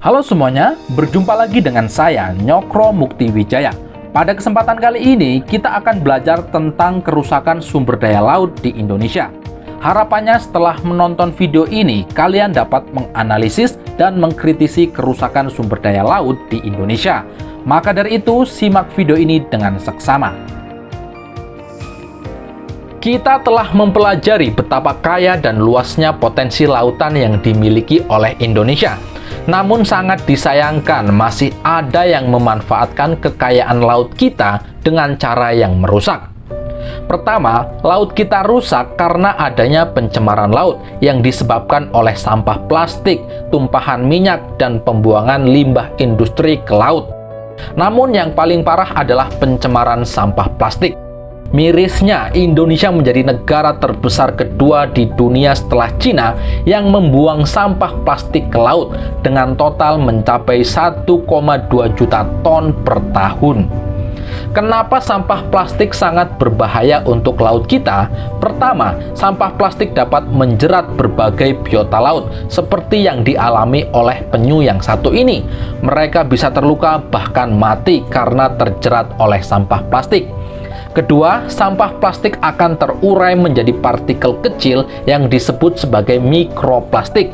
Halo semuanya, berjumpa lagi dengan saya, Nyokro Mukti Wijaya. Pada kesempatan kali ini, kita akan belajar tentang kerusakan sumber daya laut di Indonesia. Harapannya setelah menonton video ini, kalian dapat menganalisis dan mengkritisi kerusakan sumber daya laut di Indonesia. Maka dari itu, simak video ini dengan seksama. Kita telah mempelajari betapa kaya dan luasnya potensi lautan yang dimiliki oleh Indonesia. Namun sangat disayangkan masih ada yang memanfaatkan kekayaan laut kita dengan cara yang merusak. Pertama, laut kita rusak karena adanya pencemaran laut yang disebabkan oleh sampah plastik, tumpahan minyak, dan pembuangan limbah industri ke laut. Namun yang paling parah adalah pencemaran sampah plastik. Mirisnya, Indonesia menjadi negara terbesar kedua di dunia setelah Cina yang membuang sampah plastik ke laut dengan total mencapai 1,2 juta ton per tahun. Kenapa sampah plastik sangat berbahaya untuk laut kita? Pertama, sampah plastik dapat menjerat berbagai biota laut, seperti yang dialami oleh penyu yang satu ini. Mereka bisa terluka bahkan mati karena terjerat oleh sampah plastik. Kedua, sampah plastik akan terurai menjadi partikel kecil yang disebut sebagai mikroplastik.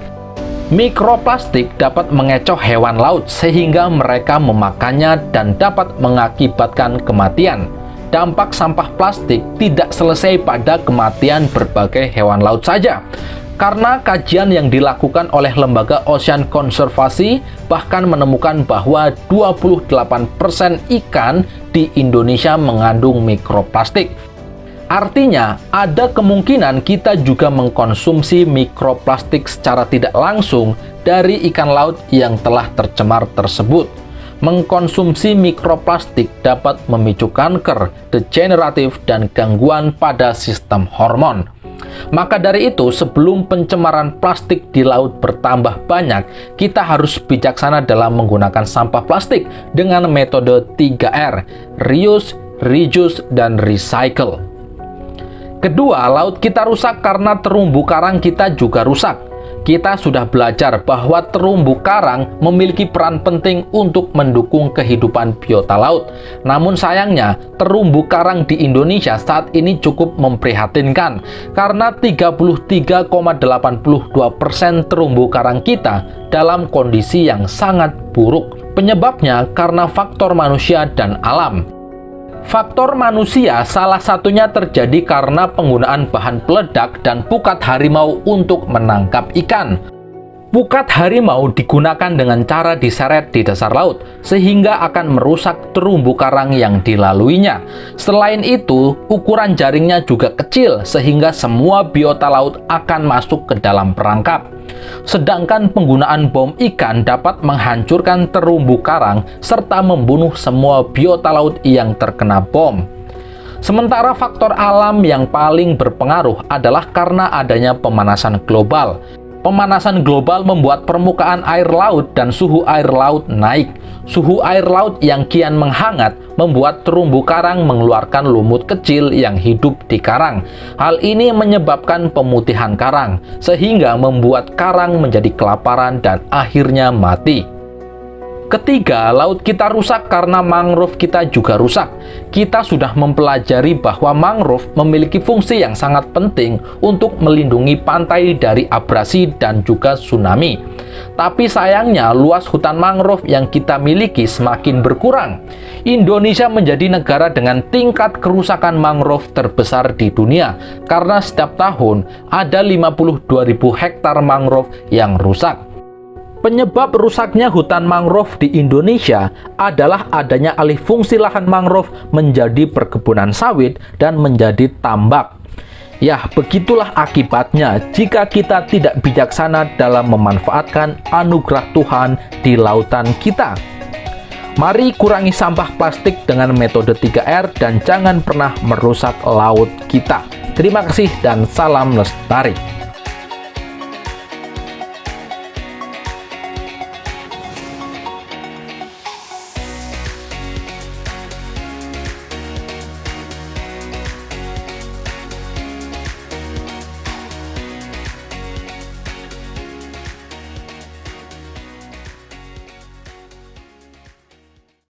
Mikroplastik dapat mengecoh hewan laut sehingga mereka memakannya dan dapat mengakibatkan kematian. Dampak sampah plastik tidak selesai pada kematian berbagai hewan laut saja. Karena kajian yang dilakukan oleh Lembaga Ocean Konservasi bahkan menemukan bahwa 28% ikan di Indonesia mengandung mikroplastik. Artinya, ada kemungkinan kita juga mengkonsumsi mikroplastik secara tidak langsung dari ikan laut yang telah tercemar tersebut. Mengkonsumsi mikroplastik dapat memicu kanker, degeneratif, dan gangguan pada sistem hormon. Maka dari itu, sebelum pencemaran plastik di laut bertambah banyak, kita harus bijaksana dalam menggunakan sampah plastik dengan metode 3R, reuse, reduce, dan recycle. Kedua, laut kita rusak karena terumbu karang kita juga rusak. Kita sudah belajar bahwa terumbu karang memiliki peran penting untuk mendukung kehidupan biota laut. Namun sayangnya, terumbu karang di Indonesia saat ini cukup memprihatinkan karena 33,82% terumbu karang kita dalam kondisi yang sangat buruk. Penyebabnya karena faktor manusia dan alam. Faktor manusia salah satunya terjadi karena penggunaan bahan peledak dan pukat harimau untuk menangkap ikan. Pukat harimau digunakan dengan cara diseret di dasar laut, sehingga akan merusak terumbu karang yang dilaluinya. Selain itu, ukuran jaringnya juga kecil, sehingga semua biota laut akan masuk ke dalam perangkap. Sedangkan penggunaan bom ikan dapat menghancurkan terumbu karang serta membunuh semua biota laut yang terkena bom. Sementara faktor alam yang paling berpengaruh adalah karena adanya pemanasan global. Pemanasan global membuat permukaan air laut dan suhu air laut naik. Suhu air laut yang kian menghangat membuat terumbu karang mengeluarkan lumut kecil yang hidup di karang. Hal ini menyebabkan pemutihan karang, sehingga membuat karang menjadi kelaparan dan akhirnya mati. Ketiga, laut kita rusak karena mangrove kita juga rusak. Kita sudah mempelajari bahwa mangrove memiliki fungsi yang sangat penting untuk melindungi pantai dari abrasi dan juga tsunami. Tapi sayangnya, luas hutan mangrove yang kita miliki semakin berkurang. Indonesia menjadi negara dengan tingkat kerusakan mangrove terbesar di dunia, karena setiap tahun ada 52.000 hektar mangrove yang rusak. Penyebab rusaknya hutan mangrove di Indonesia adalah adanya alih fungsi lahan mangrove menjadi perkebunan sawit dan menjadi tambak. Ya, begitulah akibatnya jika kita tidak bijaksana dalam memanfaatkan anugerah Tuhan di lautan kita. Mari kurangi sampah plastik dengan metode 3R dan jangan pernah merusak laut kita. Terima kasih dan salam lestari.